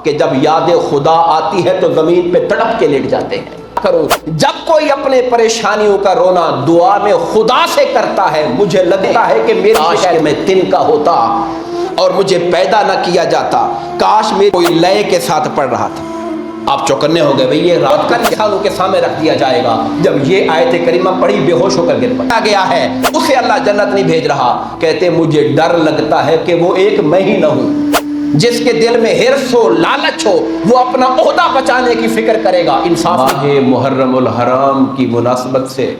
کہ جب یاد خدا آتی ہے تو زمین پہ تڑپ کے لیٹ جاتے ہیں. کروں جب کوئی اپنے پریشانیوں کا رونا دعا میں خدا سے کرتا ہے, مجھے لگتا ہے کہ میری کاش کہ میں تن کا ہوتا اور مجھے پیدا نہ کیا جاتا, کاش میں کوئی لئے کے ساتھ پڑھ رہا تھا. آپ چوکنے ہو گئے بھئی یہ رات کا انسانوں کے سامنے رکھ دیا جائے گا. جب یہ آیت کریمہ پڑھی بے ہوش ہو کر گر پڑا گیا ہے, اسے اللہ جنت نہیں بھیج رہا. کہتے مجھے ڈر لگتا ہے کہ وہ ایک میں ہی نہ ہوں. جس کے دل میں حرص ہو, لالچ ہو, وہ اپنا عہدہ بچانے کی فکر کرے گا. انصاف ہے محرم الحرام کی مناسبت سے,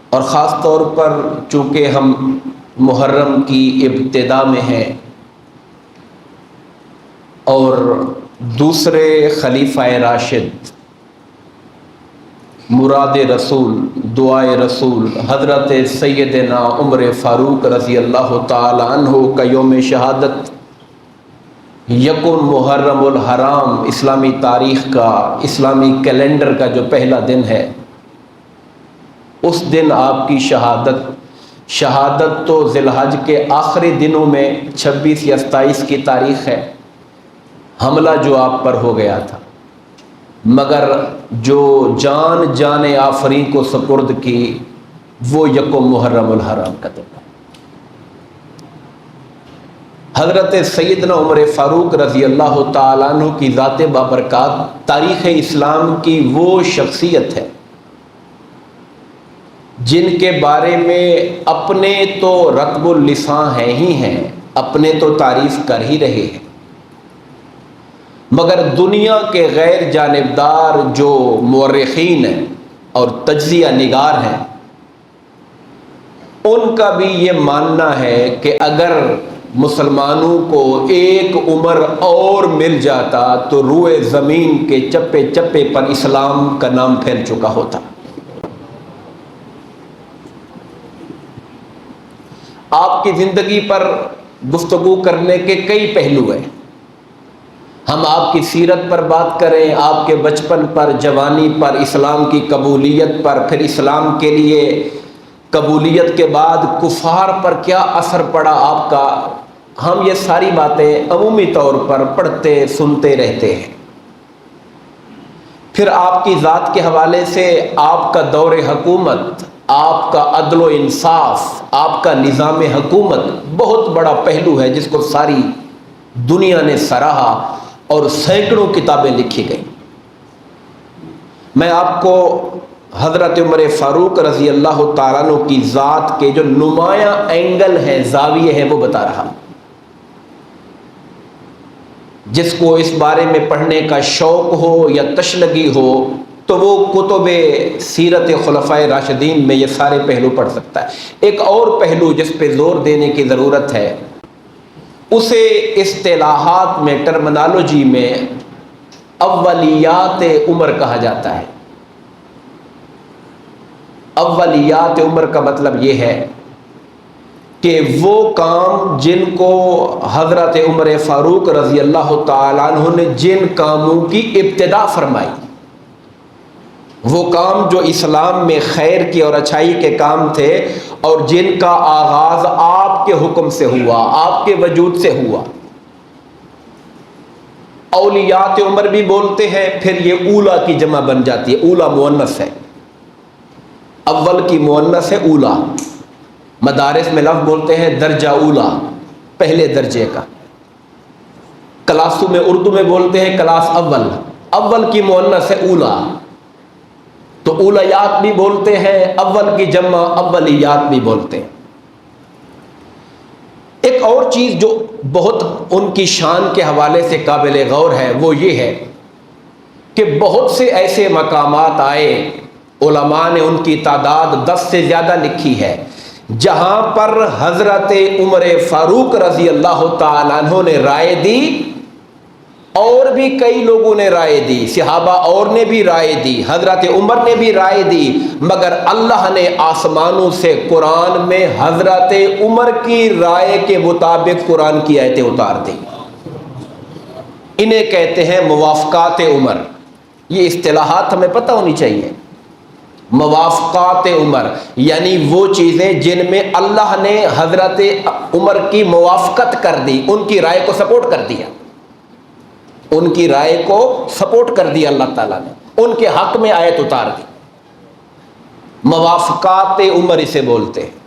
اور خاص طور پر چونکہ ہم محرم کی ابتدا میں ہیں اور دوسرے خلیفہ راشد مراد رسول دعائے رسول حضرت سیدنا عمر فاروق رضی اللہ تعالی عنہ کا یوم شہادت یکم محرم الحرام اسلامی تاریخ کا, اسلامی کیلنڈر کا جو پہلا دن ہے, اس دن آپ کی شہادت تو ذی الحج کے آخری دنوں میں 26 یا 27 کی تاریخ ہے. حملہ جو آپ پر ہو گیا تھا, مگر جو جان آفریں کو سپرد کی وہ یکم محرم الحرام کا دن ہے. حضرت سیدنا عمر فاروق رضی اللہ تعالیٰ عنہ کی ذات بابرکات تاریخ اسلام کی وہ شخصیت ہے جن کے بارے میں اپنے تو رطب اللسان ہیں ہی ہیں, اپنے تو تعریف کر ہی رہے ہیں, مگر دنیا کے غیر جانبدار جو مورخین ہیں اور تجزیہ نگار ہیں, ان کا بھی یہ ماننا ہے کہ اگر مسلمانوں کو ایک عمر اور مل جاتا تو روئے زمین کے چپے چپے پر اسلام کا نام پھیل چکا ہوتا. آپ کی زندگی پر گفتگو کرنے کے کئی پہلو ہیں. ہم آپ کی سیرت پر بات کریں, آپ کے بچپن پر, جوانی پر, اسلام کی قبولیت پر, پھر اسلام کے لیے قبولیت کے بعد کفار پر کیا اثر پڑا آپ کا, ہم یہ ساری باتیں عمومی طور پر پڑھتے سنتے رہتے ہیں. پھر آپ کی ذات کے حوالے سے آپ کا دور حکومت, آپ کا عدل و انصاف, آپ کا نظام حکومت بہت بڑا پہلو ہے جس کو ساری دنیا نے سراہا اور سینکڑوں کتابیں لکھی گئیں. میں آپ کو حضرت عمر فاروق رضی اللہ تعالیٰ عنہ کی ذات کے جو نمایاں اینگل ہیں, زاویے ہیں, وہ بتا رہا ہوں. جس کو اس بارے میں پڑھنے کا شوق ہو یا تشنگی ہو تو وہ کتب سیرت خلفائے راشدین میں یہ سارے پہلو پڑھ سکتا ہے. ایک اور پہلو جس پہ زور دینے کی ضرورت ہے, اسے اصطلاحات میں, ٹرمنالوجی میں اولیات عمر کہا جاتا ہے. اولیات عمر کا مطلب یہ ہے کہ وہ کام جن کو حضرت عمر فاروق رضی اللہ تعالیٰ عنہ نے جن کاموں کی ابتدا فرمائی, وہ کام جو اسلام میں خیر کی اور اچھائی کے کام تھے اور جن کا آغاز آپ کے حکم سے ہوا, آپ کے وجود سے ہوا. اولیات عمر بھی بولتے ہیں, پھر یہ اولا کی جمع بن جاتی ہے. اولا مؤنث ہے, اول کی مؤنث ہے اولا. مدارس میں لفظ بولتے ہیں درجہ اولا, پہلے درجے کا. کلاسوں میں اردو میں بولتے ہیں کلاس اول, اول کی مؤنث ہے اولا. تو اولیات بھی بولتے ہیں, اول کی جمع اولیات بھی بولتے ہیں. ایک اور چیز جو بہت ان کی شان کے حوالے سے قابل غور ہے وہ یہ ہے کہ بہت سے ایسے مقامات آئے, علماء نے ان کی تعداد 10 سے زیادہ لکھی ہے, جہاں پر حضرت عمر فاروق رضی اللہ تعالیٰ عنہ نے رائے دی, اور بھی کئی لوگوں نے رائے دی, صحابہ اور نے بھی رائے دی, حضرت عمر نے بھی رائے دی, مگر اللہ نے آسمانوں سے قرآن میں حضرت عمر کی رائے کے مطابق قرآن کی آیتیں اتار دی. انہیں کہتے ہیں موافقات عمر. یہ اصطلاحات ہمیں پتہ ہونی چاہیے. موافقات عمر یعنی وہ چیزیں جن میں اللہ نے حضرت عمر کی موافقت کر دی, ان کی رائے کو سپورٹ کر دیا. ان کی رائے کو سپورٹ کر دیا اللہ تعالیٰ نے، ان کے حق میں آیت اتار دی۔ موافقات عمر اسے بولتے ہیں،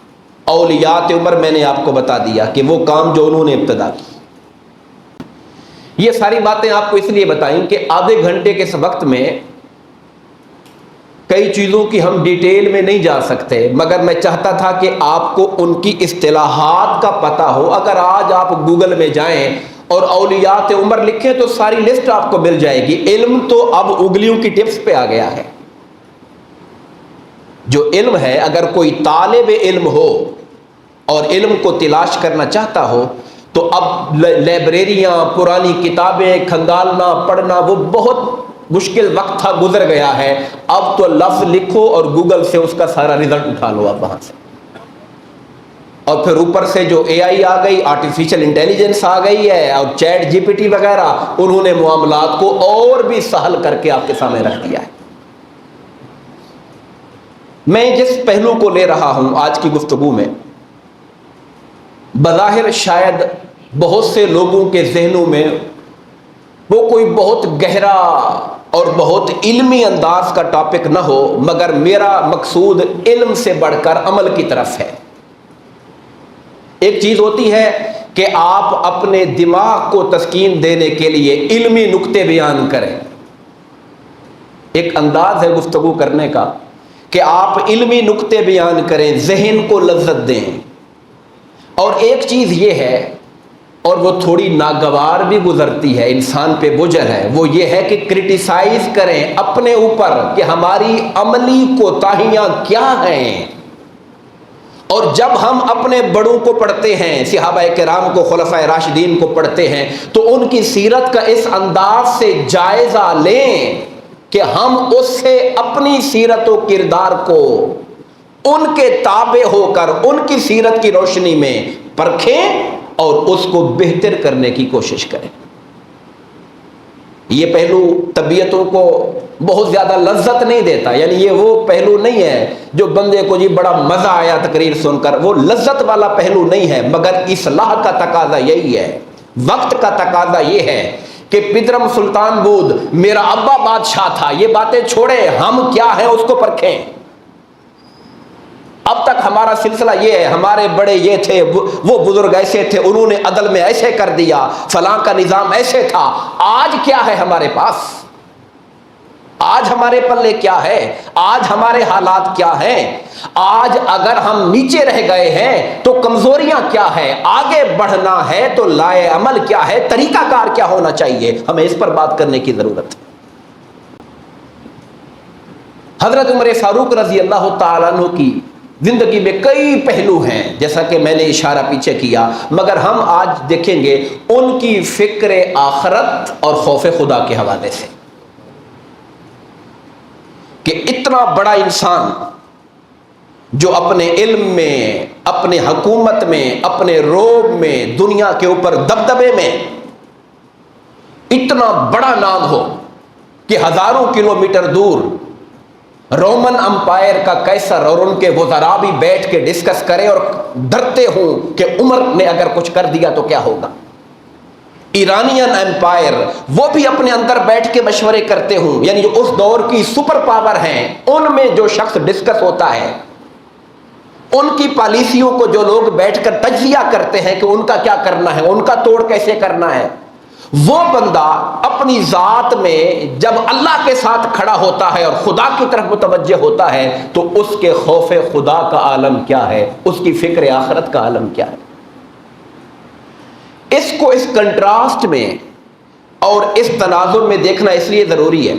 اولیات عمر میں نے آپ کو بتا دیا کہ وہ کام جو انہوں نے ابتدا کی۔ یہ ساری باتیں آپ کو اس لیے بتائیں کہ آدھے گھنٹے کے اس وقت میں کئی چیزوں کی ہم ڈیٹیل میں نہیں جا سکتے، مگر میں چاہتا تھا کہ آپ کو ان کی اصطلاحات کا پتہ ہو۔ اگر آج آپ گوگل میں جائیں اور اولیات عمر لکھیں تو ساری لسٹ آپ کو مل جائے گی۔ علم تو اب انگلیوں کی ٹپس پہ آ گیا ہے۔ جو علم ہے، اگر کوئی طالب علم ہو اور علم کو تلاش کرنا چاہتا ہو تو اب لائبریریاں، پرانی کتابیں کھنگالنا، پڑھنا وہ بہت مشکل وقت تھا، گزر گیا ہے۔ اب تو لفظ لکھو اور گوگل سے اس کا سارا رزلٹ اٹھا لو آپ وہاں سے، اور پھر اوپر سے جو اے آئی آ گئی، آرٹیفیشل انٹیلیجنس آ گئی ہے، اور چیٹ جی پی ٹی وغیرہ، انہوں نے معاملات کو اور بھی سہل کر کے آپ کے سامنے رکھ دیا ہے۔ میں جس پہلو کو لے رہا ہوں آج کی گفتگو میں، بظاہر شاید بہت سے لوگوں کے ذہنوں میں وہ کوئی بہت گہرا اور بہت علمی انداز کا ٹاپک نہ ہو، مگر میرا مقصود علم سے بڑھ کر عمل کی طرف ہے۔ ایک چیز ہوتی ہے کہ آپ اپنے دماغ کو تسکین دینے کے لیے علمی نکتے بیان کریں، ایک انداز ہے گفتگو کرنے کا کہ آپ علمی نکتے بیان کریں، ذہن کو لذت دیں۔ اور ایک چیز یہ ہے، اور وہ تھوڑی ناگوار بھی گزرتی ہے، انسان پہ بوجھل ہے، وہ یہ ہے کہ کرٹیسائز کریں اپنے اوپر کہ ہماری عملی کوتاہیاں کیا ہیں۔ اور جب ہم اپنے بڑوں کو پڑھتے ہیں، صحابہ کرام کو، خلفائے راشدین کو پڑھتے ہیں، تو ان کی سیرت کا اس انداز سے جائزہ لیں کہ ہم اس سے اپنی سیرت و کردار کو ان کے تابع ہو کر ان کی سیرت کی روشنی میں پرکھیں اور اس کو بہتر کرنے کی کوشش کریں۔ یہ پہلو طبیعتوں کو بہت زیادہ لذت نہیں دیتا، یعنی یہ وہ پہلو نہیں ہے جو بندے کو جی بڑا مزہ آیا تقریر سن کر، وہ لذت والا پہلو نہیں ہے، مگر اصلاح کا تقاضا یہی ہے، وقت کا تقاضا یہ ہے کہ پدرم سلطان بود میرا ابا بادشاہ تھا، یہ باتیں چھوڑیں، ہم کیا ہیں اس کو پرکھیں۔ اب تک ہمارا سلسلہ یہ ہے، ہمارے بڑے یہ تھے، وہ بزرگ ایسے تھے، انہوں نے عدل میں ایسے کر دیا، فلاں کا نظام ایسے تھا۔ آج کیا ہے ہمارے پاس؟ آج ہمارے پلے کیا ہے؟ آج ہمارے حالات کیا ہیں؟ آج اگر ہم نیچے رہ گئے ہیں تو کمزوریاں کیا ہے؟ آگے بڑھنا ہے تو لائے عمل کیا ہے؟ طریقہ کار کیا ہونا چاہیے؟ ہمیں اس پر بات کرنے کی ضرورت ہے۔ حضرت عمر فاروق رضی اللہ تعالیٰ عنہ کی زندگی میں کئی پہلو ہیں، جیسا کہ میں نے اشارہ پیچھے کیا، مگر ہم آج دیکھیں گے ان کی فکر آخرت اور خوف خدا کے حوالے سے کہ اتنا بڑا انسان جو اپنے علم میں، اپنے حکومت میں، اپنے روب میں، دنیا کے اوپر دبدبے میں اتنا بڑا نام ہو کہ ہزاروں کلومیٹر دور رومن امپائر کا قیصر اور ان کے وزراء بھی بیٹھ کے ڈسکس کریں اور ڈرتے ہوں کہ عمر نے اگر کچھ کر دیا تو کیا ہوگا۔ ایرانین امپائر وہ بھی اپنے اندر بیٹھ کے مشورے کرتے ہوں، یعنی جو اس دور کی سپر پاور ہیں، ان میں جو شخص ڈسکس ہوتا ہے، ان کی پالیسیوں کو جو لوگ بیٹھ کر تجزیہ کرتے ہیں کہ ان کا کیا کرنا ہے، ان کا توڑ کیسے کرنا ہے، وہ بندہ اپنی ذات میں جب اللہ کے ساتھ کھڑا ہوتا ہے اور خدا کی طرف متوجہ ہوتا ہے تو اس کے خوف خدا کا عالم کیا ہے، اس کی فکر آخرت کا عالم کیا ہے۔ اس کو اس کنٹراسٹ میں اور اس تناظر میں دیکھنا اس لیے ضروری ہے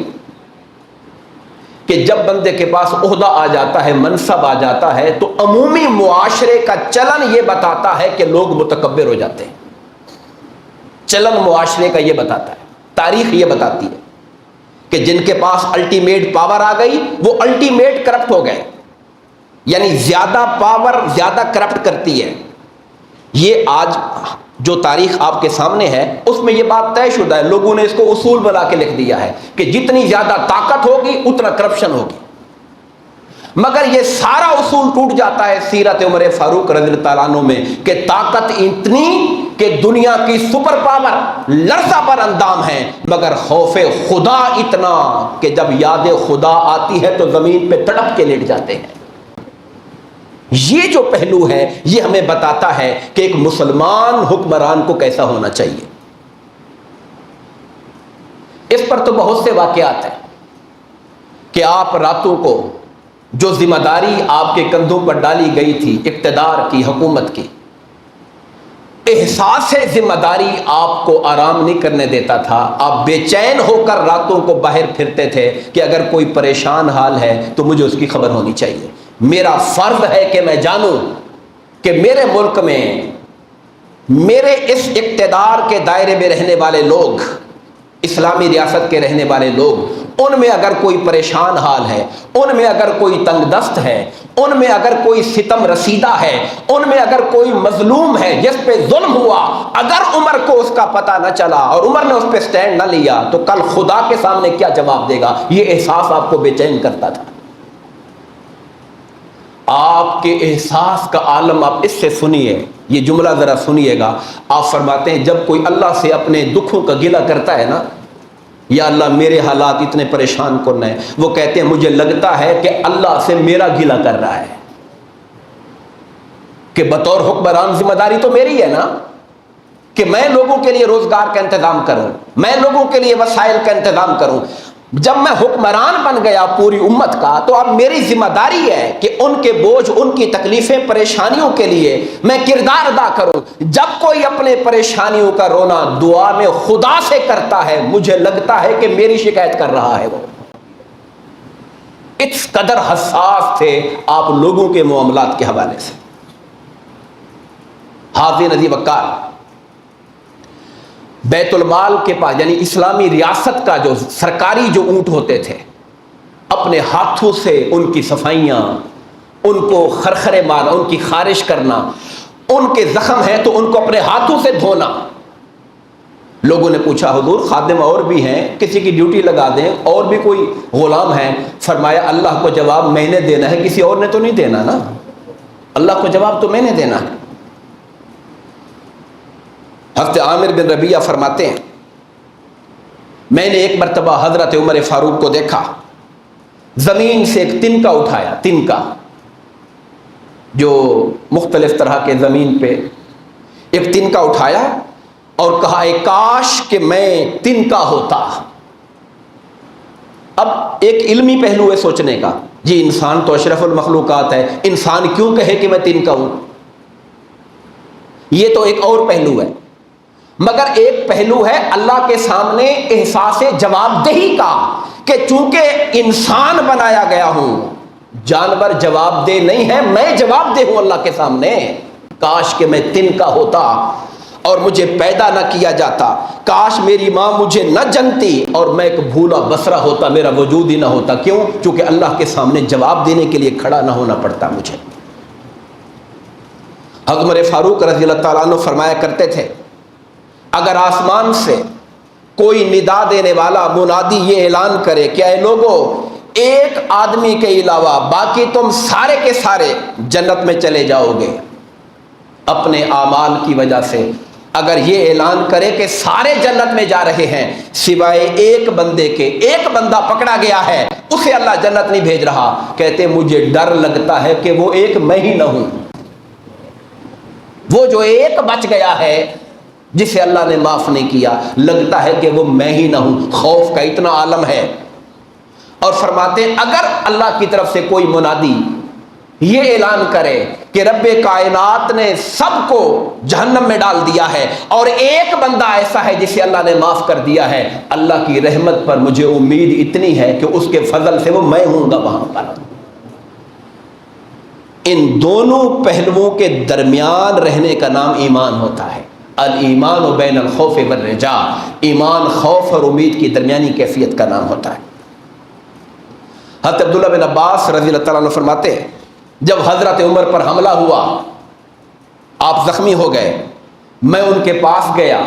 کہ جب بندے کے پاس عہدہ آ جاتا ہے، منصب آ جاتا ہے، تو عمومی معاشرے کا چلن یہ بتاتا ہے کہ لوگ متکبر ہو جاتے ہیں۔ چلن معاشرے کا یہ بتاتا ہے، تاریخ یہ بتاتی ہے کہ جن کے پاس الٹیمیٹ پاور آ گئی وہ الٹیمیٹ کرپٹ ہو گئے، یعنی زیادہ پاور زیادہ کرپٹ کرتی ہے۔ یہ آج جو تاریخ آپ کے سامنے ہے اس میں یہ بات طے شدہ ہے، لوگوں نے اس کو اصول بنا کے لکھ دیا ہے کہ جتنی زیادہ طاقت ہوگی اتنا کرپشن ہوگی۔ مگر یہ سارا اصول ٹوٹ جاتا ہے سیرت عمر فاروق رضی اللہ تعالیٰ عنہ میں کہ طاقت اتنی کہ دنیا کی سپر پاور لرزہ پر اندام ہے، مگر خوف خدا اتنا کہ جب یاد خدا آتی ہے تو زمین پہ تڑپ کے لیٹ جاتے ہیں۔ یہ جو پہلو ہے یہ ہمیں بتاتا ہے کہ ایک مسلمان حکمران کو کیسا ہونا چاہیے۔ اس پر تو بہت سے واقعات ہیں کہ آپ راتوں کو جو ذمہ داری آپ کے کندھوں پر ڈالی گئی تھی اقتدار کی، حکومت کی، احساس ذمہ داری آپ کو آرام نہیں کرنے دیتا تھا، آپ بے چین ہو کر راتوں کو باہر پھرتے تھے کہ اگر کوئی پریشان حال ہے تو مجھے اس کی خبر ہونی چاہیے، میرا فرض ہے کہ میں جانوں کہ میرے ملک میں میرے اس اقتدار کے دائرے میں رہنے والے لوگ، اسلامی ریاست کے رہنے والے لوگ، ان میں اگر کوئی پریشان حال ہے، ان میں اگر کوئی تنگ دست ہے، ان میں اگر کوئی ستم رسیدہ ہے، ان میں اگر کوئی مظلوم ہے جس پہ ظلم ہوا، اگر عمر کو اس کا پتہ نہ چلا اور عمر نے اس پہ سٹینڈ نہ لیا تو کل خدا کے سامنے کیا جواب دے گا؟ یہ احساس آپ کو بے چین کرتا تھا۔ آپ کے احساس کا عالم آپ اس سے سنیے، یہ جملہ ذرا سنیے گا۔ آپ فرماتے ہیں جب کوئی اللہ سے اپنے دکھوں کا گلہ کرتا ہے نا، یا اللہ میرے حالات اتنے پریشان کن ہیں، وہ کہتے ہیں مجھے لگتا ہے کہ اللہ سے میرا گلہ کر رہا ہے، کہ بطور حکمران ذمہ داری تو میری ہے نا، کہ میں لوگوں کے لیے روزگار کا انتظام کروں، میں لوگوں کے لیے وسائل کا انتظام کروں۔ جب میں حکمران بن گیا پوری امت کا تو اب میری ذمہ داری ہے کہ ان کے بوجھ، ان کی تکلیفیں، پریشانیوں کے لیے میں کردار ادا کروں۔ جب کوئی اپنے پریشانیوں کا رونا دعا میں خدا سے کرتا ہے، مجھے لگتا ہے کہ میری شکایت کر رہا ہے وہ۔ اس قدر حساس تھے آپ لوگوں کے معاملات کے حوالے سے۔ حاضر نذیر وقار بیت المال کے پاس، یعنی اسلامی ریاست کا جو سرکاری جو اونٹ ہوتے تھے، اپنے ہاتھوں سے ان کی صفائیاں، ان کو خرخرے مارنا، ان کی خارش کرنا، ان کے زخم ہیں تو ان کو اپنے ہاتھوں سے دھونا۔ لوگوں نے پوچھا حضور خادم اور بھی ہیں، کسی کی ڈیوٹی لگا دیں، اور بھی کوئی غلام ہیں؟ فرمایا اللہ کو جواب میں نے دینا ہے، کسی اور نے تو نہیں دینا نا، اللہ کو جواب تو میں نے دینا ہے۔ حضرت عامر بن ربیعہ فرماتے ہیں میں نے ایک مرتبہ حضرت عمر فاروق کو دیکھا، زمین سے ایک تنکا اٹھایا، تنکا جو مختلف طرح کے زمین پہ ایک تنکا اٹھایا اور کہا اے کاش کہ میں تنکا ہوتا۔ اب ایک علمی پہلو ہے سوچنے کا، جی انسان تو اشرف المخلوقات ہے، انسان کیوں کہے کہ میں تنکا ہوں؟ یہ تو ایک اور پہلو ہے، مگر ایک پہلو ہے اللہ کے سامنے احساس جواب دہی کا، کہ چونکہ انسان بنایا گیا ہوں، جانور جواب دہ نہیں ہے، میں جواب دہ ہوں اللہ کے سامنے۔ کاش کہ میں تنکا ہوتا اور مجھے پیدا نہ کیا جاتا، کاش میری ماں مجھے نہ جنتی اور میں ایک بھولا بسرا ہوتا، میرا وجود ہی نہ ہوتا۔ کیوں؟ چونکہ اللہ کے سامنے جواب دینے کے لیے کھڑا نہ ہونا پڑتا مجھے۔ حضرت عمر فاروق رضی اللہ تعالیٰ عنہ فرمایا کرتے تھے اگر آسمان سے کوئی ندا دینے والا منادی یہ اعلان کرے کہ اے لوگو ایک آدمی کے علاوہ باقی تم سارے کے سارے جنت میں چلے جاؤ گے اپنے اعمال کی وجہ سے، اگر یہ اعلان کرے کہ سارے جنت میں جا رہے ہیں سوائے ایک بندے کے، ایک بندہ پکڑا گیا ہے اسے اللہ جنت نہیں بھیج رہا، کہتے مجھے ڈر لگتا ہے کہ وہ ایک میں ہی نہ ہوں، وہ جو ایک بچ گیا ہے جسے اللہ نے معاف نہیں کیا، لگتا ہے کہ وہ میں ہی نہ ہوں۔ خوف کا اتنا عالم ہے۔ اور فرماتے ہیں اگر اللہ کی طرف سے کوئی منادی یہ اعلان کرے کہ رب کائنات نے سب کو جہنم میں ڈال دیا ہے اور ایک بندہ ایسا ہے جسے اللہ نے معاف کر دیا ہے، اللہ کی رحمت پر مجھے امید اتنی ہے کہ اس کے فضل سے وہ میں ہوں گا وہاں پر۔ ان دونوں پہلوؤں کے درمیان رہنے کا نام ایمان ہوتا ہے۔ الایمان بین الخوف والرجاء، ایمان خوف اور امید کی درمیانی کیفیت کا نام ہوتا ہے۔ حضرت عبداللہ بن عباس رضی اللہ تعالیٰ عنہ فرماتے ہیں جب حضرت عمر پر حملہ ہوا، آپ زخمی ہو گئے، میں ان کے پاس گیا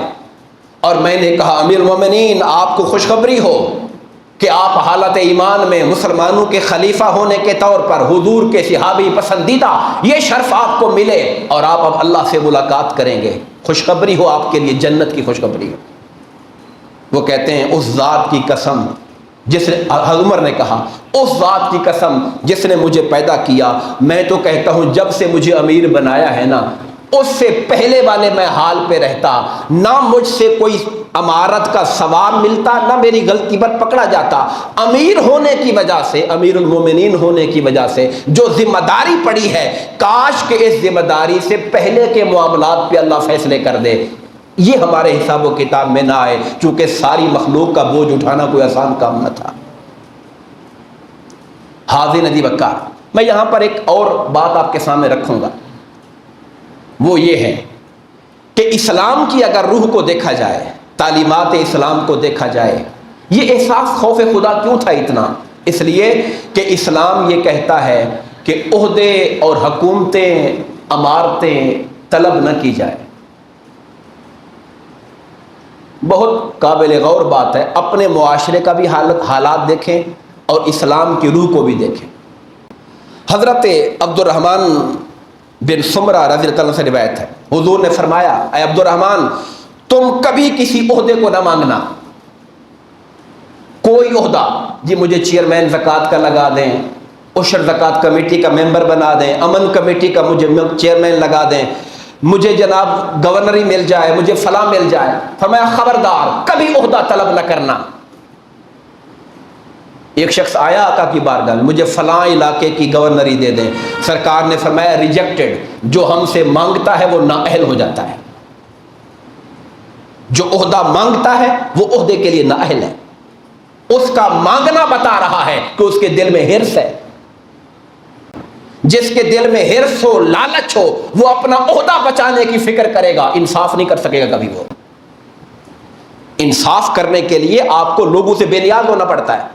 اور میں نے کہا امیر المومنین آپ کو خوشخبری ہو کہ آپ حالت ایمان میں مسلمانوں کے خلیفہ ہونے کے طور پر حضور کے صحابی پسندیدہ یہ شرف آپ کو ملے اور آپ اب اللہ سے ملاقات کریں گے، خوشخبری ہو آپ کے لیے، جنت کی خوشخبری ہو۔ وہ کہتے ہیں اس ذات کی قسم جس نے، عمر نے کہا اس ذات کی قسم جس نے مجھے پیدا کیا، میں تو کہتا ہوں جب سے مجھے امیر بنایا ہے نا، اس سے پہلے والے میں حال پہ رہتا، نہ مجھ سے کوئی امارت کا ثواب ملتا، نہ میری غلطی پر پکڑا جاتا۔ امیر ہونے کی وجہ سے، امیر المومنین ہونے کی وجہ سے جو ذمہ داری پڑی ہے، کاش کہ اس ذمہ داری سے پہلے کے معاملات پہ اللہ فیصلے کر دے، یہ ہمارے حساب و کتاب میں نہ آئے، چونکہ ساری مخلوق کا بوجھ اٹھانا کوئی آسان کام نہ تھا۔ حاضرین عزیز وقار، میں یہاں پر ایک اور بات آپ کے سامنے رکھوں گا، وہ یہ ہے کہ اسلام کی اگر روح کو دیکھا جائے، تعلیمات اسلام کو دیکھا جائے، یہ احساس خوف خدا کیوں تھا اتنا؟ اس لیے کہ اسلام یہ کہتا ہے کہ عہدے اور حکومتیں، امارتیں طلب نہ کی جائے۔ بہت قابل غور بات ہے، اپنے معاشرے کا بھی حالات دیکھیں اور اسلام کی روح کو بھی دیکھیں۔ حضرت عبد الرحمن بن سمرہ رضی اللہ عنہ سے روایت ہے، حضور نے فرمایا اے عبد الرحمن، تم کبھی کسی عہدے کو نہ مانگنا، کوئی عہدہ، جی مجھے چیئرمین زکوٰۃ کا لگا دیں، عشر زکوٰۃ کمیٹی کا ممبر بنا دیں، امن کمیٹی کا مجھے چیئرمین لگا دیں، مجھے جناب گورنری مل جائے، مجھے فلاں مل جائے۔ فرمایا خبردار کبھی عہدہ طلب نہ کرنا۔ ایک شخص آیا آقا کی بارگاہ میں، مجھے فلاں علاقے کی گورنری دے دیں۔ سرکار نے فرمایا ریجیکٹڈ، جو ہم سے مانگتا ہے وہ نااہل ہو جاتا ہے، جو عہدہ مانگتا ہے وہ عہدے کے لیے نااہل ہے۔ اس کا مانگنا بتا رہا ہے کہ اس کے دل میں حرص ہے۔ جس کے دل میں حرص ہو، لالچ ہو، وہ اپنا عہدہ بچانے کی فکر کرے گا، انصاف نہیں کر سکے گا کبھی۔ وہ انصاف کرنے کے لیے آپ کو لوگوں سے بے نیاز ہونا پڑتا ہے،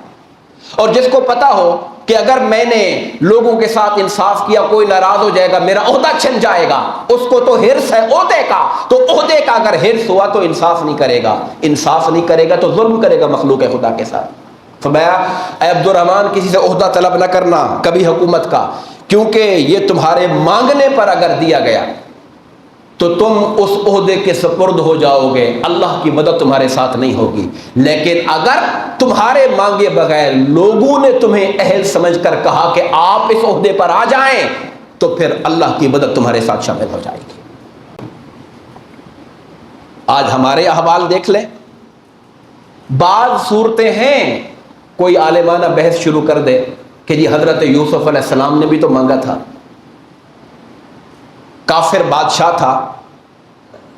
اور جس کو پتا ہو کہ اگر میں نے لوگوں کے ساتھ انصاف کیا کوئی ناراض ہو جائے گا، میرا عہدہ چھن جائے گا، اس کو تو حرص ہے عہدے کا، تو عہدے کا اگر حرص ہوا تو انصاف نہیں کرے گا، انصاف نہیں کرے گا تو ظلم کرے گا مخلوق خدا کے ساتھ۔ فرمایا اے عبد الرحمن کسی سے عہدہ طلب نہ کرنا کبھی حکومت کا، کیونکہ یہ تمہارے مانگنے پر اگر دیا گیا تو تم اس عہدے کے سپرد ہو جاؤ گے، اللہ کی مدد تمہارے ساتھ نہیں ہوگی۔ لیکن اگر تمہارے مانگے بغیر لوگوں نے تمہیں اہل سمجھ کر کہا کہ آپ اس عہدے پر آ جائیں، تو پھر اللہ کی مدد تمہارے ساتھ شامل ہو جائے گی۔ آج ہمارے احوال دیکھ لیں، بعض صورتیں ہیں کوئی عالمانہ بحث شروع کر دے کہ جی حضرت یوسف علیہ السلام نے بھی تو مانگا تھا، کافر بادشاہ تھا،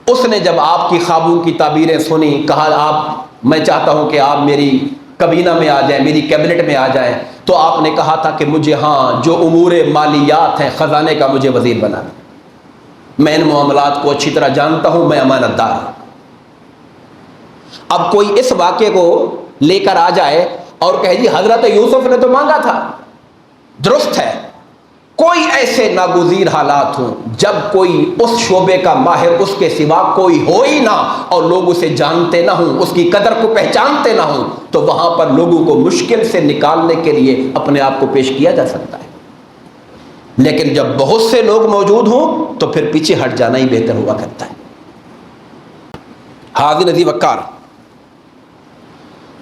اس نے جب آپ کی خوابوں کی تعبیریں سنی، کہا آپ میں چاہتا ہوں کہ آپ میری کابینہ میں آ جائیں، میری کیبنٹ میں آ جائیں، تو آپ نے کہا تھا کہ مجھے جو امور مالیات ہیں خزانے کا مجھے وزیر بنا دیں، میں ان معاملات کو اچھی طرح جانتا ہوں، میں امانت دار ہوں۔ اب کوئی اس واقعے کو لے کر آ جائے اور کہے جی حضرت یوسف نے تو مانگا تھا، درست ہے، کوئی ایسے ناگزیر حالات ہوں جب کوئی اس شعبے کا ماہر اس کے سوا کوئی ہو ہی نہ اور لوگ اسے جانتے نہ ہوں، اس کی قدر کو پہچانتے نہ ہوں، تو وہاں پر لوگوں کو مشکل سے نکالنے کے لیے اپنے آپ کو پیش کیا جا سکتا ہے۔ لیکن جب بہت سے لوگ موجود ہوں تو پھر پیچھے ہٹ جانا ہی بہتر ہوا کرتا ہے۔ حاضرین عزیز وقار،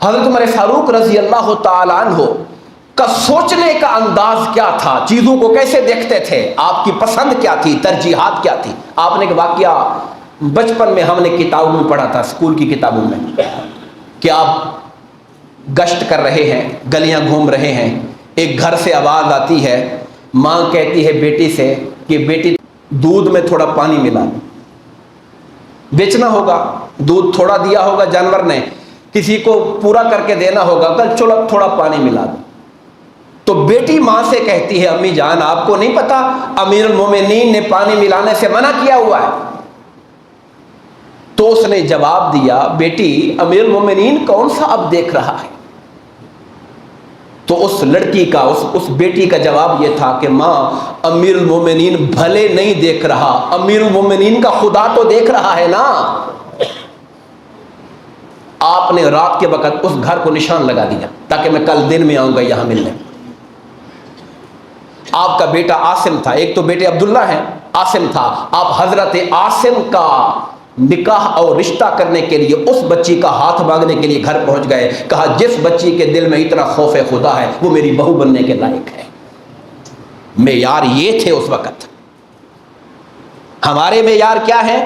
حضرت عمر فاروق رضی اللہ تعالی عنہ کا سوچنے کا انداز کیا تھا، چیزوں کو کیسے دیکھتے تھے، آپ کی پسند کیا تھی، ترجیحات کیا تھی؟ آپ نے ایک واقعہ بچپن میں ہم نے کتابوں میں پڑھا تھا، اسکول کی کتابوں میں، کہ آپ گشت کر رہے ہیں، گلیاں گھوم رہے ہیں، ایک گھر سے آواز آتی ہے، ماں کہتی ہے بیٹی سے کہ بیٹی دودھ میں تھوڑا پانی ملا، بیچنا ہوگا، دودھ تھوڑا دیا ہوگا جانور نے، کسی کو پورا کر کے دینا ہوگا، کل چلو تھوڑا پانی ملا دو۔ تو بیٹی ماں سے کہتی ہے امی جان آپ کو نہیں پتا امیر المومنین نے پانی ملانے سے منع کیا ہوا ہے؟ تو اس نے جواب دیا بیٹی امیر المومنین کون سا اب دیکھ رہا ہے؟ تو اس لڑکی کا اس بیٹی کا جواب یہ تھا کہ ماں امیر المومنین بھلے نہیں دیکھ رہا، امیر المومنین کا خدا تو دیکھ رہا ہے نا۔ آپ نے رات کے وقت اس گھر کو نشان لگا دیا تاکہ میں کل دن میں آؤں گا یہاں ملنے۔ آپ کا بیٹا عاصم تھا، ایک تو بیٹے عبداللہ ہیں، عاصم تھا، آپ حضرت عاصم کا نکاح اور رشتہ کرنے کے لیے اس بچی کا ہاتھ مانگنے کے لیے گھر پہنچ گئے۔ کہا جس بچی کے دل میں اتنا خوف خدا ہے وہ میری بہو بننے کے لائق ہے۔ معیار یہ تھے اس وقت۔ ہمارے معیار کیا ہے؟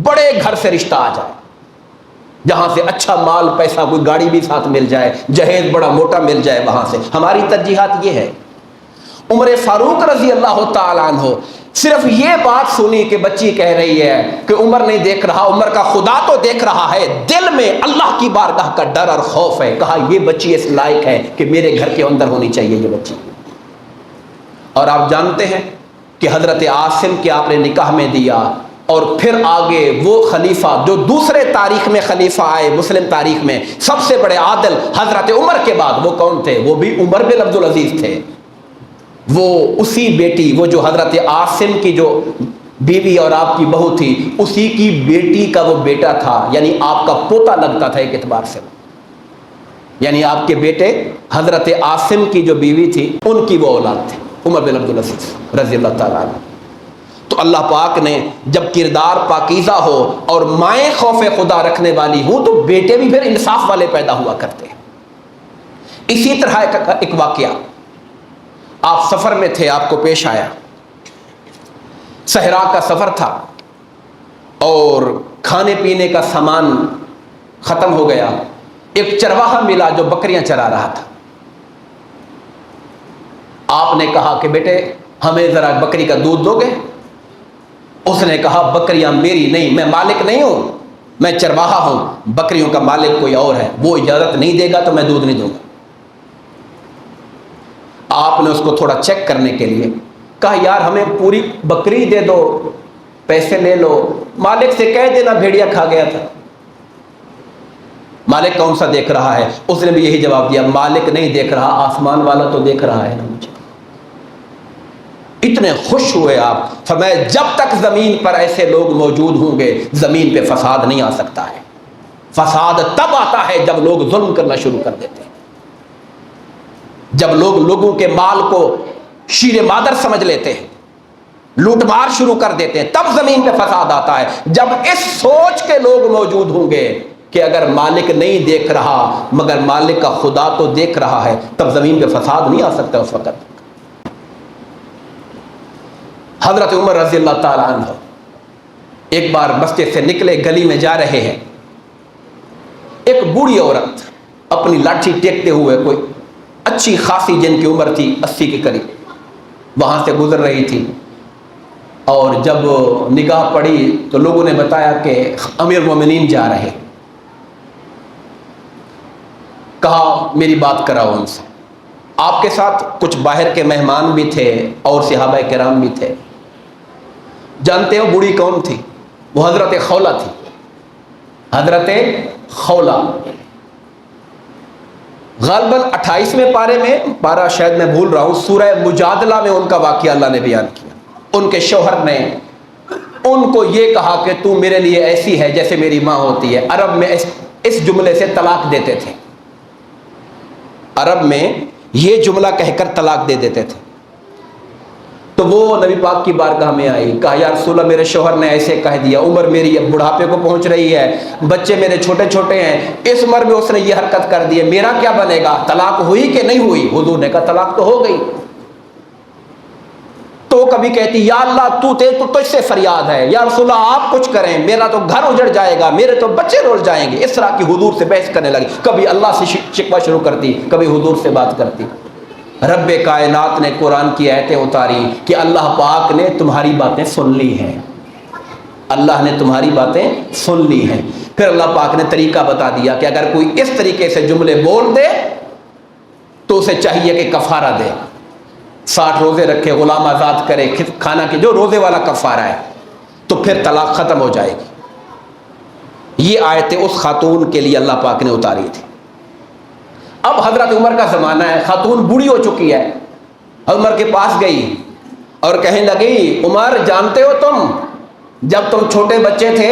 بڑے گھر سے رشتہ آ جائے، جہاں سے اچھا مال پیسہ، کوئی گاڑی بھی ساتھ مل جائے، جہیز بڑا موٹا مل جائے، وہاں سے ہماری ترجیحات یہ ہے۔ عمر فاروق رضی اللہ تعالیٰ عنہ صرف یہ بات سنی کہ بچی کہہ رہی ہے کہ عمر نہیں دیکھ رہا، عمر کا خدا تو دیکھ رہا ہے، دل میں اللہ کی بارگاہ کا ڈر اور خوف ہے۔ کہا یہ بچی اس لائق ہے کہ میرے گھر کے اندر ہونی چاہیے یہ بچی۔ اور آپ جانتے ہیں کہ حضرت عاصم کے آپ نے نکاح میں دیا، اور پھر آگے وہ خلیفہ جو دوسرے تاریخ میں خلیفہ آئے، مسلم تاریخ میں سب سے بڑے عادل حضرت عمر کے بعد، وہ کون تھے؟ وہ بھی عمر بن عبدالعزیز تھے۔ وہ اسی بیٹی، وہ جو حضرت عاصم کی جو بیوی اور آپ کی بہو تھی، اسی کی بیٹی کا وہ بیٹا تھا، یعنی آپ کا پوتا لگتا تھا ایک اعتبار سے، یعنی آپ کے بیٹے حضرت عاصم کی جو بیوی تھی ان کی وہ اولاد تھے، عمر بن عبدالعزیز رضی اللہ تعالیٰ عنہ۔ تو اللہ پاک نے جب کردار پاکیزہ ہو اور مائیں خوف خدا رکھنے والی ہوں تو بیٹے بھی پھر انصاف والے پیدا ہوا کرتے ہیں۔ اسی طرح ایک واقعہ، آپ سفر میں تھے، آپ کو پیش آیا، صحرا کا سفر تھا اور کھانے پینے کا سامان ختم ہو گیا، ایک چرواہا ملا جو بکریاں چرا رہا تھا۔ آپ نے کہا کہ بیٹے ہمیں ذرا بکری کا دودھ دو گے؟ اس نے کہا بکریاں میری نہیں، میں مالک نہیں ہوں، میں چرواہا ہوں، بکریوں کا مالک کوئی اور ہے، وہ اجازت نہیں دے گا تو میں دودھ نہیں دوں گا۔ آپ نے اس کو تھوڑا چیک کرنے کے لیے کہا یار ہمیں پوری بکری دے دو، پیسے لے لو، مالک سے کہہ دینا بھیڑیا کھا گیا تھا۔ مالک کون سا دیکھ رہا ہے؟ اس نے بھی یہی جواب دیا، مالک نہیں دیکھ رہا، آسمان والا تو دیکھ رہا ہے نا مجھے۔ اتنے خوش ہوئے آپ، فرمایا جب تک زمین پر ایسے لوگ موجود ہوں گے زمین پہ فساد نہیں آ سکتا ہے۔ فساد تب آتا ہے جب لوگ ظلم کرنا شروع کر دیتے ہیں، جب لوگ لوگوں کے مال کو شیر مادر سمجھ لیتے ہیں، لوٹ مار شروع کر دیتے ہیں، تب زمین پہ فساد آتا ہے۔ جب اس سوچ کے لوگ موجود ہوں گے کہ اگر مالک نہیں دیکھ رہا مگر مالک کا خدا تو دیکھ رہا ہے، تب زمین پہ فساد نہیں آ سکتا اس وقت۔ حضرت عمر رضی اللہ تعالیٰ عنہ ایک بار مسجد سے نکلے، گلی میں جا رہے ہیں، ایک بوڑھی عورت اپنی لاٹھی ٹیکتے ہوئے، کوئی اچھی خاصی جن کی عمر تھی 80 کے قریب، وہاں سے گزر رہی تھی، اور جب نگاہ پڑی تو لوگوں نے بتایا کہ امیر المومنین جا رہے۔ کہا میری بات کراؤ ان سے۔ آپ کے ساتھ کچھ باہر کے مہمان بھی تھے اور صحابہ کرام بھی تھے۔ جانتے ہو بوڑھی کون تھی؟ وہ حضرت خولہ تھی، حضرت خولہ۔ غالباً 28ویں پارے میں، پارہ شاید میں بھول رہا ہوں، سورہ مجادلہ میں ان کا واقعہ اللہ نے بیان کیا۔ ان کے شوہر نے ان کو یہ کہا کہ تو میرے لیے ایسی ہے جیسے میری ماں ہوتی ہے۔ عرب میں اس جملے سے طلاق دیتے تھے، عرب میں یہ جملہ کہہ کر طلاق دے دیتے تھے۔ تو وہ نبی پاک کی بارگاہ میں آئی، کہا یا رسول اللہ میرے شوہر نے ایسے کہہ دیا، عمر میری اب بڑھاپے کو پہنچ رہی ہے، بچے میرے چھوٹے چھوٹے ہیں، اس عمر میں اس نے یہ حرکت کر دی ہے، میرا کیا بنے گا؟ طلاق ہوئی کہ نہیں ہوئی؟ حضور نے کہا طلاق تو ہو گئی۔ تو کبھی کہتی یا اللہ تو تجھ سے فریاد ہے، یا رسول اللہ آپ کچھ کریں، میرا تو گھر اجڑ جائے گا، میرے تو بچے رول جائیں گے۔ اس طرح کی حضور سے بحث کرنے لگی، کبھی اللہ سے شکوہ شروع کرتی، کبھی حضور سے بات کرتی۔ رب کائنات نے قرآن کی آیتیں اتاری کہ اللہ پاک نے تمہاری باتیں سن لی ہیں، اللہ نے تمہاری باتیں سن لی ہیں۔ پھر اللہ پاک نے طریقہ بتا دیا کہ اگر کوئی اس طریقے سے جملے بول دے تو اسے چاہیے کہ کفارہ دے، 60 روزے رکھے، غلام آزاد کرے، کھانا کی جو روزے والا کفارہ ہے، تو پھر طلاق ختم ہو جائے گی۔ یہ آیتیں اس خاتون کے لیے اللہ پاک نے اتاری تھی۔ اب حضرت عمر کا زمانہ ہے، خاتون بوڑھی ہو چکی ہے، عمر کے پاس گئی اور کہنے لگی عمر جانتے ہو تم جب تم چھوٹے بچے تھے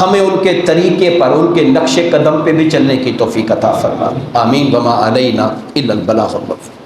ہمیں ان کے طریقے پر، ان کے نقش قدم پہ بھی چلنے کی توفیق عطا فرما۔ آمین۔ وما علینا الا البلاغ المبین۔